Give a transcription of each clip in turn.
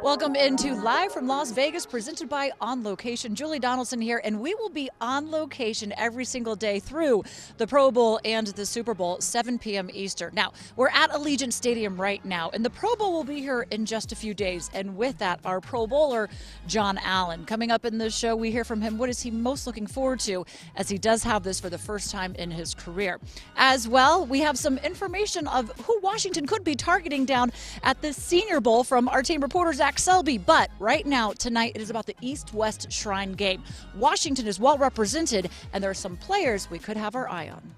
Welcome into Live from Las Vegas, presented by On Location. Julie Donaldson here, and we will be on location every single day through the Pro Bowl and the Super Bowl, 7 p.m. Eastern. Now, we're at Allegiant Stadium right now, and the Pro Bowl will be here in just a few days. And with that, our Pro Bowler, John Allen. Coming up in the show, we hear from him. What is he most looking forward to, as he does have this for the first time in his career? As well, we have some information of who Washington could be targeting down at the Senior Bowl from our team reporter, Zach Selby. But right now, tonight, it is about the East-West Shrine game. Washington is well represented, and there are some players we could have our eye on.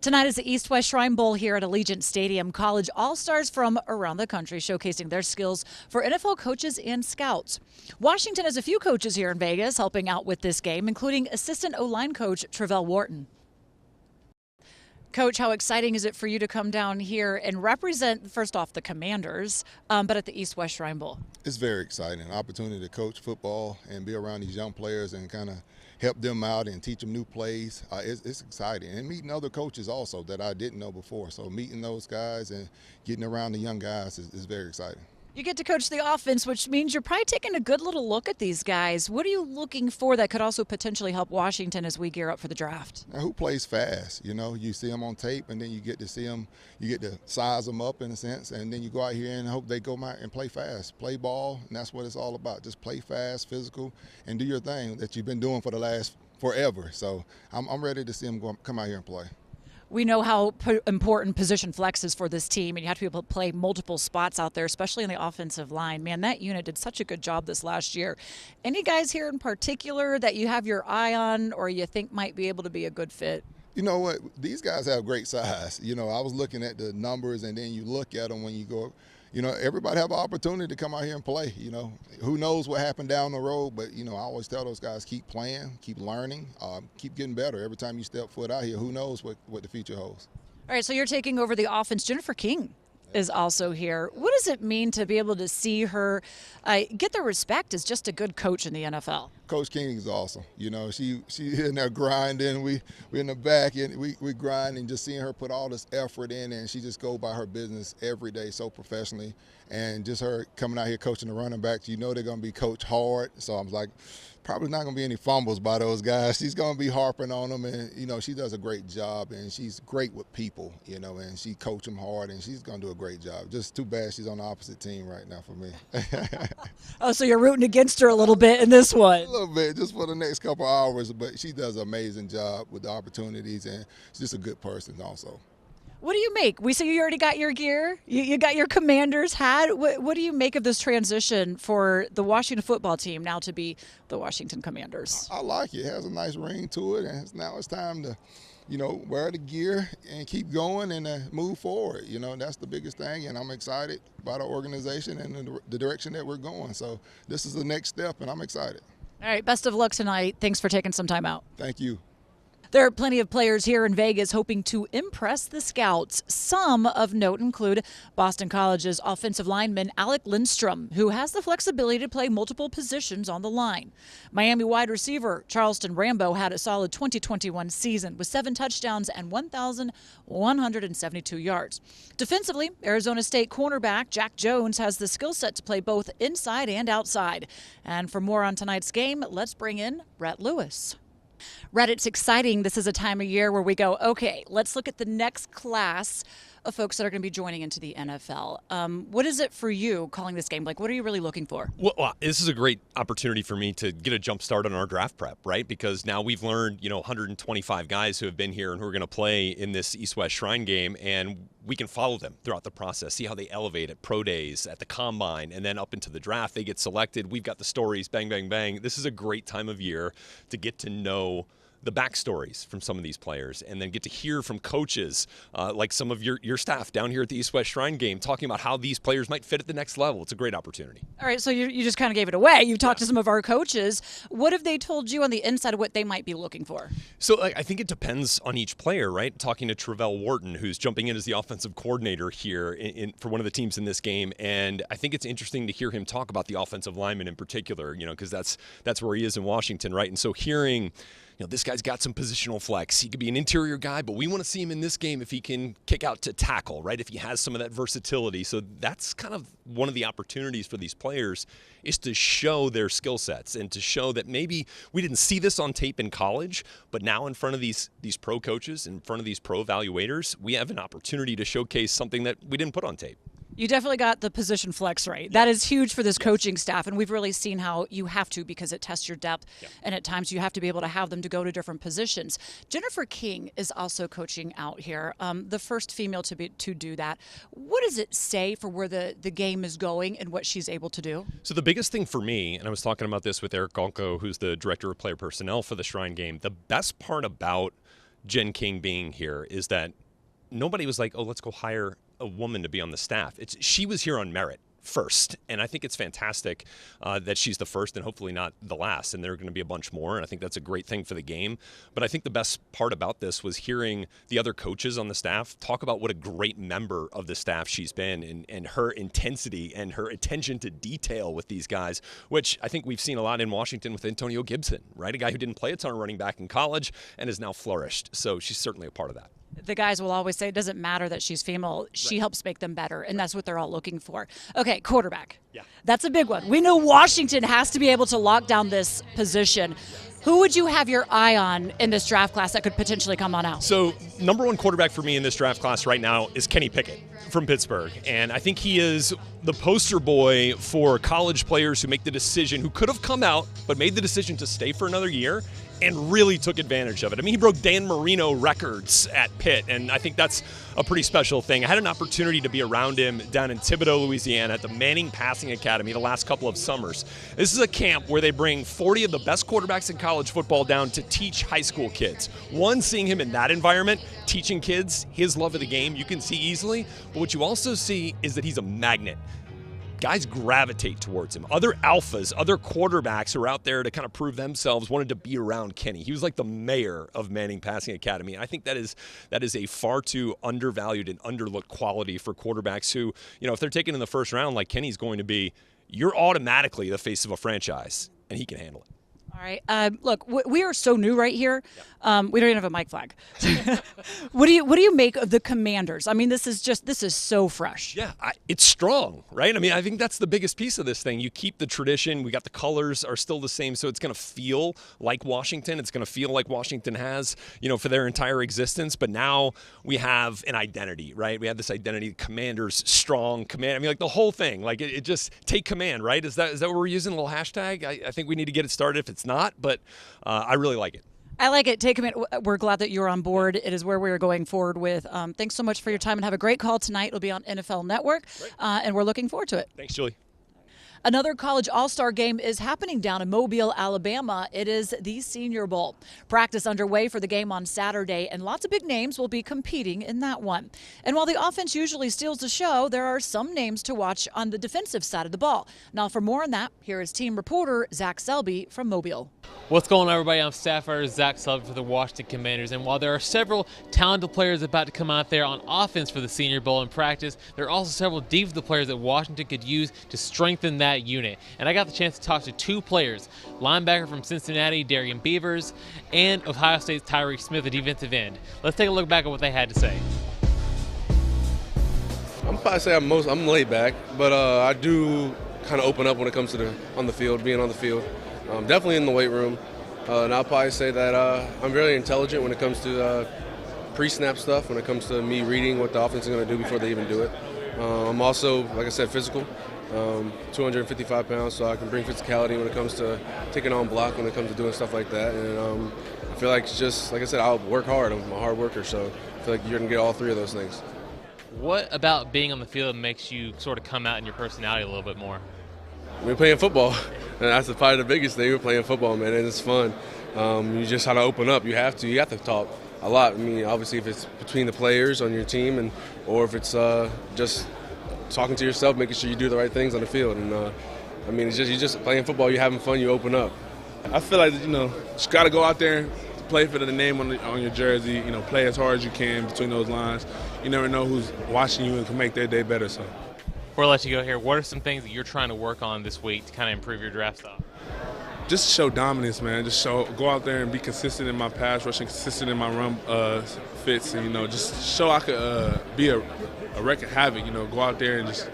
Tonight is the East-West Shrine Bowl here at Allegiant Stadium. College all-stars from around the country showcasing their skills for NFL coaches and scouts. Washington has a few coaches here in Vegas helping out with this game, including assistant O-line coach Travell Wharton. Coach, how exciting is it for you to come down here and represent, first off, the Commanders, but at the East-West Shrine Bowl? It's very exciting. An opportunity to coach football and be around these young players and kind of help them out and teach them new plays. It's exciting. And meeting other coaches also that I didn't know before. So meeting those guys and getting around the young guys is very exciting. You get to coach the offense, which means you're probably taking a good little look at these guys. What are you looking for that could also potentially help Washington as we gear up for the draft? Now, who plays fast? You know, you see them on tape, and then you get to see them, you get to size them up in a sense, and then you go out here and hope they go out and play fast, play ball, and that's what it's all about. Just play fast, physical, and do your thing that you've been doing for the last forever. So I'm ready to see them come out here and play. We know how important position flex is for this team, and you have to be able to play multiple spots out there, especially in the offensive line. Man, that unit did such a good job this last year. Any guys here in particular that you have your eye on or you think might be able to be a good fit? You know what? These guys have great size. You know, I was looking at the numbers, and then you look at them when you go. You know, everybody have an opportunity to come out here and play. You know, who knows what happened down the road, but, you know, I always tell those guys, keep playing, keep learning, keep getting better. Every time you step foot out here, who knows what the future holds. All right, so you're taking over the offense. Jennifer King is also here. What does it mean to be able to see her get the respect as just a good coach in the NFL? Coach King is awesome. You know, she in there grinding. We in the back and we grind, and just seeing her put all this effort in, and she just go by her business every day so professionally. And just her coming out here coaching the running backs, you know they're going to be coached hard. So I'm like, probably not going to be any fumbles by those guys. She's going to be harping on them, and, you know, she does a great job, and she's great with people, you know, and she coaches them hard, and she's going to do a great job. Just too bad she's on the opposite team right now for me. Oh, so you're rooting against her a little bit in this one. A little bit, just for the next couple hours, but she does an amazing job with the opportunities, and she's just a good person also. What do you make? We see you already got your gear. You got your Commander's hat. What do you make of this transition for the Washington football team now to be the Washington Commanders? I like it. It has a nice ring to it, and now it's time to, you know, wear the gear and keep going and move forward. You know, that's the biggest thing, and I'm excited about our organization and the direction that we're going. So this is the next step, and I'm excited. All right, best of luck tonight. Thanks for taking some time out. Thank you. There are plenty of players here in Vegas hoping to impress the scouts. Some of note include Boston College's offensive lineman Alec Lindstrom, who has the flexibility to play multiple positions on the line. Miami wide receiver Charleston Rambo had a solid 2021 season with 7 touchdowns and 1,172 yards. Defensively, Arizona State cornerback Jack Jones has the skill set to play both inside and outside. And for more on tonight's game, let's bring in Rhett Lewis. Rhett, it's exciting. This is a time of year where we go, okay, let's look at the next class of folks that are going to be joining into the NFL. What is it for you calling this game? Like, what are you really looking for? Well, this is a great opportunity for me to get a jump start on our draft prep, right? Because now we've learned, 125 guys who have been here and who are going to play in this East-West Shrine game, and we can follow them throughout the process, see how they elevate at pro days, at the combine, and then up into the draft. They get selected. We've got the stories, bang, bang, bang. This is a great time of year to get to know the backstories from some of these players, and then get to hear from coaches like some of your staff down here at the East-West Shrine game talking about how these players might fit at the next level. It's a great opportunity. All right, so you just kind of gave it away. You've talked to some of our coaches. What have they told you on the inside of what they might be looking for? So I think it depends on each player, right? Talking to Travell Wharton, who's jumping in as the offensive coordinator here for one of the teams in this game, and I think it's interesting to hear him talk about the offensive lineman in particular, because that's where he is in Washington, right? And so hearing this guy's got some positional flex. He could be an interior guy, but we want to see him in this game if he can kick out to tackle, right? If he has some of that versatility. So that's kind of one of the opportunities for these players, is to show their skill sets and to show that maybe we didn't see this on tape in college, but now in front of these pro coaches, in front of these pro evaluators, we have an opportunity to showcase something that we didn't put on tape. You definitely got the position flex right. That is huge for this coaching staff, and we've really seen how you have to, because it tests your depth, and at times you have to be able to have them to go to different positions. Jennifer King is also coaching out here, the first female to do that. What does it say for where the game is going and what she's able to do? So the biggest thing for me, and I was talking about this with Eric Golko, who's the director of player personnel for the Shrine game, the best part about Jen King being here is that nobody was like, oh, let's go hire a woman to be on the staff. She was here on merit first, and I think it's fantastic that she's the first and hopefully not the last, and there are going to be a bunch more, and I think that's a great thing for the game. But I think the best part about this was hearing the other coaches on the staff talk about what a great member of the staff she's been, and her intensity and her attention to detail with these guys, which I think we've seen a lot in Washington with Antonio Gibson, right? A guy who didn't play a ton of running back in college and has now flourished. So she's certainly a part of that. The guys will always say it doesn't matter that she's female. She helps make them better, and that's what they're all looking for. Okay, quarterback. Yeah. That's a big one. We know Washington has to be able to lock down this position. Who would you have your eye on in this draft class that could potentially come on out? So, number one quarterback for me in this draft class right now is Kenny Pickett from Pittsburgh. And I think he is the poster boy for college players who make the decision, who could have come out, but made the decision to stay for another year and really took advantage of it. I mean, he broke Dan Marino records at Pitt, and I think that's a pretty special thing. I had an opportunity to be around him down in Thibodaux, Louisiana at the Manning Passing Academy the last couple of summers. This is a camp where they bring 40 of the best quarterbacks in college football down to teach high school kids. One, seeing him in that environment, teaching kids his love of the game, you can see easily. But what you also see is that he's a magnet. Guys gravitate towards him. Other alphas, other quarterbacks who are out there to kind of prove themselves wanted to be around Kenny. He was like the mayor of Manning Passing Academy. I think that is a far too undervalued and underlooked quality for quarterbacks who, if they're taken in the first round like Kenny's going to be, you're automatically the face of a franchise, and he can handle it. All right. Look, we are so new right here. We don't even have a mic flag. What do you make of the Commanders? I mean, this is so fresh. Yeah, it's strong, right? I mean, I think that's the biggest piece of this thing. You keep the tradition. We got the colors are still the same, so it's going to feel like Washington. It's going to feel like Washington has, for their entire existence. But now we have an identity, right? We have this identity. Commanders, strong command. I mean, like the whole thing. Like it just take command, right? Is that what we're using? A little hashtag? I think we need to get it started if it's not, but I really like it. I like it. Take a minute. We're glad that you're on board. It is where we are going forward with. Thanks so much for your time, and have a great call tonight. It'll be on NFL Network, and we're looking forward to it. Thanks, Julie. Another college all-star game is happening down in Mobile, Alabama. It is the Senior Bowl. Practice underway for the game on Saturday, and lots of big names will be competing in that one. And while the offense usually steals the show, there are some names to watch on the defensive side of the ball. Now, for more on that, here is team reporter Zach Selby from Mobile. What's going on, everybody? I'm staff writer Zach Selby for the Washington Commanders. And while there are several talented players about to come out there on offense for the Senior Bowl in practice, there are also several defensive players that Washington could use to strengthen that unit. And I got the chance to talk to two players, linebacker from Cincinnati, Darian Beavers, and Ohio State's Tyreke Smith, the defensive end. Let's take a look back at what they had to say. I'm probably say I'm laid back, but I do kind of open up when it comes to being on the field. Definitely in the weight room. And I'll probably say that I'm very intelligent when it comes to pre-snap stuff, when it comes to me reading what the offense is going to do before they even do it. I'm also, like I said, physical, 255 pounds, so I can bring physicality when it comes to taking on block, when it comes to doing stuff like that. And I feel like it's just, like I said, I'll work hard. I'm a hard worker, so I feel like you're going to get all three of those things. What about being on the field makes you sort of come out in your personality a little bit more? We're playing football, and that's probably the biggest thing. We're playing football, man, and it's fun. You just have to open up. You have to talk a lot. I mean, obviously, if it's between the players on your team, or if it's just talking to yourself, making sure you do the right things on the field. And I mean, you're just playing football. You're having fun. You open up. I feel like just got to go out there, play for the name on your jersey. Play as hard as you can between those lines. You never know who's watching you and can make their day better. So. Before I let you go here, what are some things that you're trying to work on this week to kind of improve your draft stock? just show dominance, man. Just go out there and be consistent in my pass rush and consistent in my run fits, and just show I could be a wreck of havoc. Go out there and just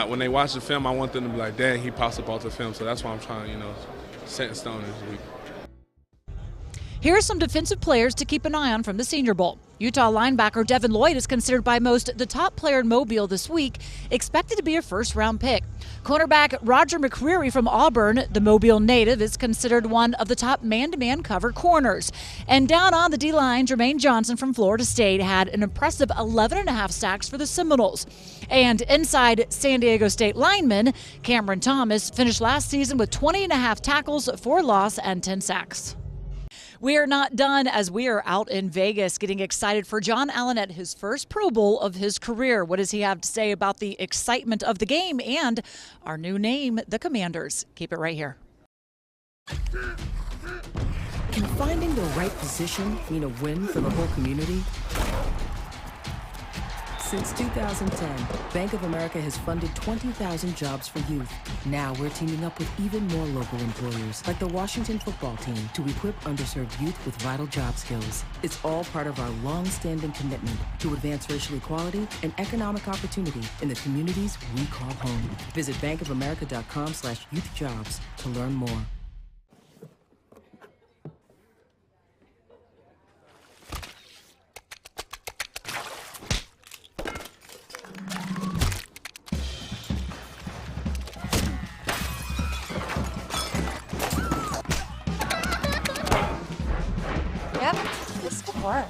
when they watch the film, I want them to be like, dang, he pops up off the film. So that's why I'm trying, set in stone this week. Here are some defensive players to keep an eye on from the Senior Bowl. Utah linebacker Devin Lloyd is considered by most the top player in Mobile this week, expected to be a first-round pick. Cornerback Roger McCreary from Auburn, the Mobile native, is considered one of the top man-to-man cover corners. And down on the D-line, Jermaine Johnson from Florida State had an impressive 11.5 sacks for the Seminoles. And inside San Diego State lineman Cameron Thomas finished last season with 20.5 tackles for loss and 10 sacks. We are not done as we are out in Vegas getting excited for John Allen at his first Pro Bowl of his career. What does he have to say about the excitement of the game and our new name, the Commanders? Keep it right here. Can finding the right position mean a win for the whole community? Since 2010, Bank of America has funded 20,000 jobs for youth. Now we're teaming up with even more local employers, like the Washington football team, to equip underserved youth with vital job skills. It's all part of our long-standing commitment to advance racial equality and economic opportunity in the communities we call home. Visit bankofamerica.com/youthjobs to learn more. Yep, this will work.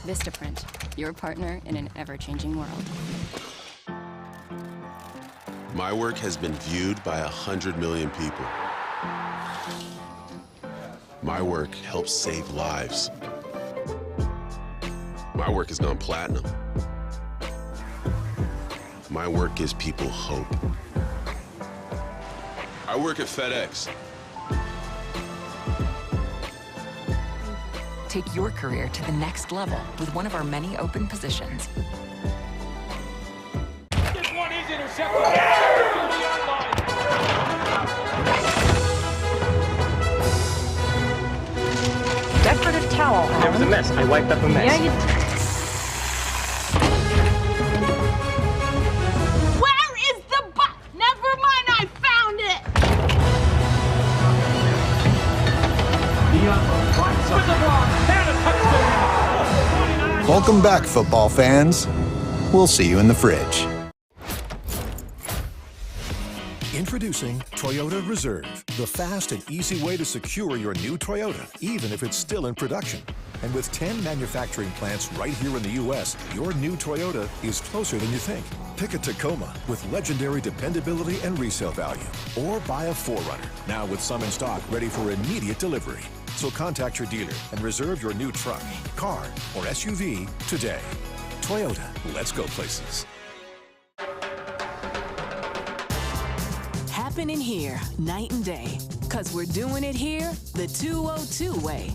Vistaprint, your partner in an ever-changing world. My work has been viewed by 100 million people. My work helps save lives. My work has gone platinum. My work gives people hope. I work at FedEx. Take your career to the next level with one of our many open positions. This one is intercepted. Decorative towel. There was a mess. I wiped up a mess. Yeah, you Where is the box? Never mind, I found it. Welcome back, football fans. We'll see you in the fridge. Introducing Toyota Reserve, the fast and easy way to secure your new Toyota, even if it's still in production. And with 10 manufacturing plants right here in the U.S., your new Toyota is closer than you think. Pick a Tacoma with legendary dependability and resale value. Or buy a 4Runner, now with some in stock ready for immediate delivery. So contact your dealer and reserve your new truck, car, or SUV today. Toyota, let's go places. Happening here, night and day. 'Cause we're doing it here the 202 way.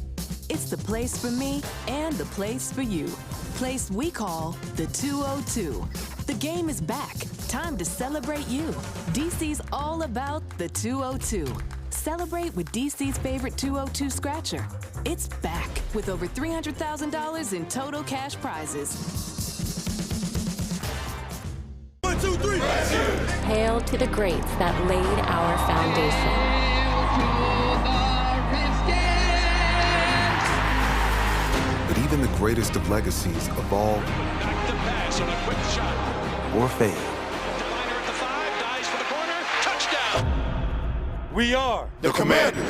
It's the place for me and the place for you. Place we call the 202. The game is back. Time to celebrate you. DC's all about the 202. Celebrate with DC's favorite 202 scratcher. It's back with over $300,000 in total cash prizes. 1, 2, 3. Hail to the greats that laid our foundation. But even the greatest of legacies evolve or fade. We are the Commanders.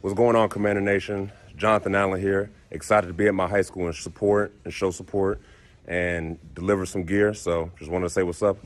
What's going on, Commander Nation? Jonathan Allen here. Excited to be at my high school and support and show support and deliver some gear. So just wanted to say what's up.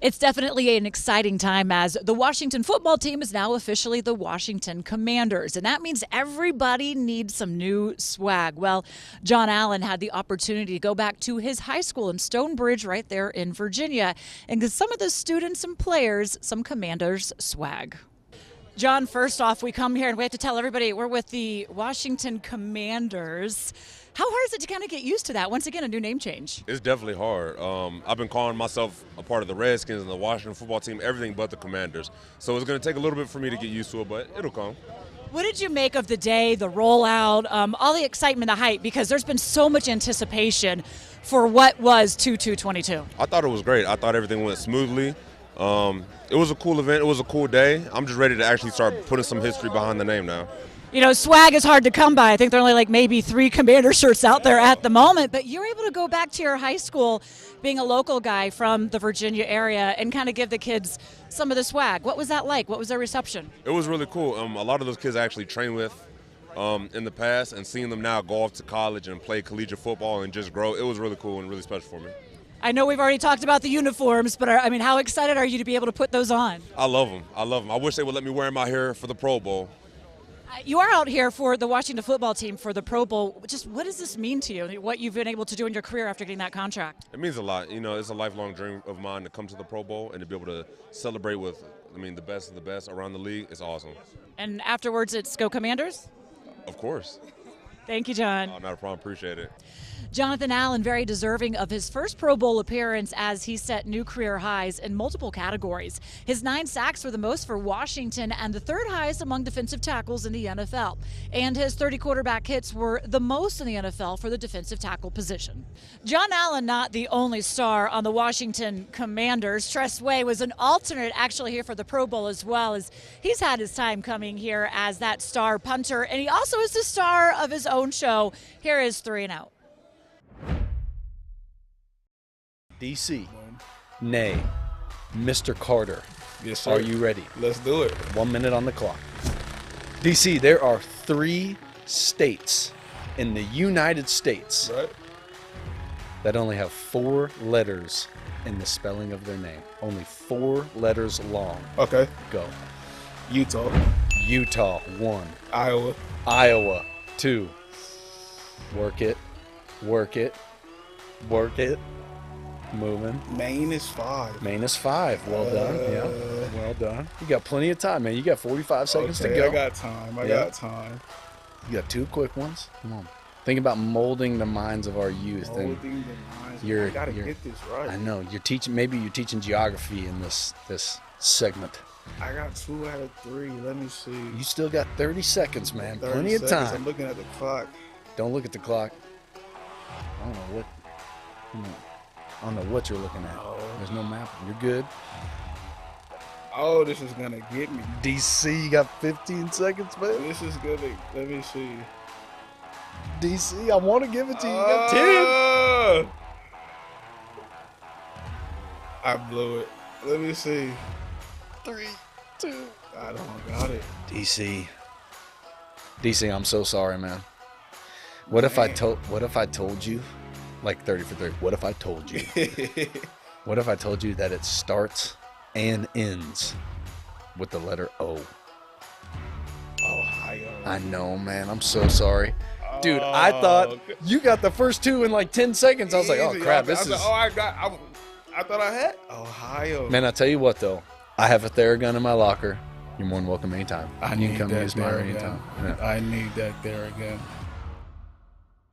It's definitely an exciting time as the Washington football team is now officially the Washington Commanders, and that means everybody needs some new swag. Well, John Allen had the opportunity to go back to his high school in Stonebridge right there in Virginia and give some of the students and players some Commanders swag. John, first off, we come here and we have to tell everybody we're with the Washington Commanders. How hard is it to kind of get used to that? Once again, a new name change. It's definitely hard. I've been calling myself a part of the Redskins and the Washington football team, everything but the Commanders. So it's going to take a little bit for me to get used to it, but it'll come. What did you make of the day, the rollout, all the excitement, the hype? Because there's been so much anticipation for what was 2/2/22. I thought it was great. I thought everything went smoothly. It was a cool event. It was a cool day. I'm just ready to actually start putting some history behind the name now. You know, swag is hard to come by. I think there are only like maybe 3 Commander shirts out there at the moment, but you're able to go back to your high school being a local guy from the Virginia area and kind of give the kids some of the swag. What was that like? What was their reception? It was really cool. A lot of those kids I actually trained with in the past, and seeing them now go off to college and play collegiate football and just grow, it was really cool and really special for me. I know we've already talked about the uniforms, but I mean, how excited are you to be able to put those on? I love them. I love them. I wish they would let me wear them out here for the Pro Bowl. You are out here for the Washington football team for the Pro Bowl. Just what does this mean to you, what you've been able to do in your career after getting that contract? It means a lot. You know, it's a lifelong dream of mine to come to the Pro Bowl and to be able to celebrate with, the best of the best around the league. It's awesome. And afterwards, it's Go Commanders? Of course. Thank you, John. Oh, not a problem. Appreciate it. Jonathan Allen, very deserving of his first Pro Bowl appearance as he set new career highs in multiple categories. His 9 sacks were the most for Washington and the 3rd highest among defensive tackles in the NFL. And his 30 quarterback hits were the most in the NFL for the defensive tackle position. John Allen, not the only star on the Washington Commanders. Tress Way was an alternate actually here for the Pro Bowl as well, as he's had his time coming here as that star punter. And he also is the star of his own show. Here is 3 and Out. DC, nay, Mr. Carter. Yes, sir. Are you ready? Let's do it. 1 minute on the clock. DC, there are 3 states in the United States that only have 4 letters in the spelling of their name. Only 4 letters long. Okay. Go. Utah. Utah, 1. Iowa. Iowa, 2. Work it. Work it. Work it. Moving. Maine is 5. Maine is 5. Well done. Yeah. Well done. You got plenty of time, man. You got 45 seconds to go. I got time. I got time. You got 2 quick ones. Come on. Think about molding the minds of our youth. Molding the minds. I gotta get this right. I know. You're teaching. Maybe you're teaching geography in this segment. I got 2 out of 3. Let me see. You still got 30 seconds, man. 30 Plenty of seconds. time. I'm looking at the clock. Don't look at the clock. I don't know what. I don't know what you're looking at. There's no map. You're good. Oh, this is gonna get me. DC, you got 15 seconds, man. This is gonna. Let me see. DC, I want to give it to you. You got 10. I blew it. Let me see. 3, 2. I don't got it. DC, I'm so sorry, man. What if I told you? Like 30 for 30. What if I told you? What if I told you that it starts and ends with the letter O? Ohio. I know, man. I'm so sorry. Dude, I thought you got the first 2 in like 10 seconds. I was like, oh, crap. I thought I had Ohio. Man, I tell you what, though. I have a Theragun in my locker. You're more than welcome anytime. You can come use mine anytime. Yeah. I need that Theragun.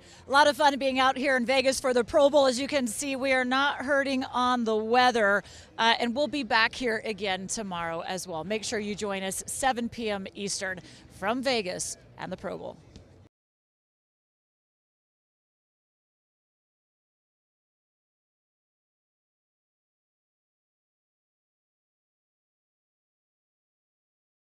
A lot of fun being out here in Vegas for the Pro Bowl. As you can see, we are not hurting on the weather, and we'll be back here again tomorrow as well. Make sure you join us 7 p.m. Eastern from Vegas and the Pro Bowl.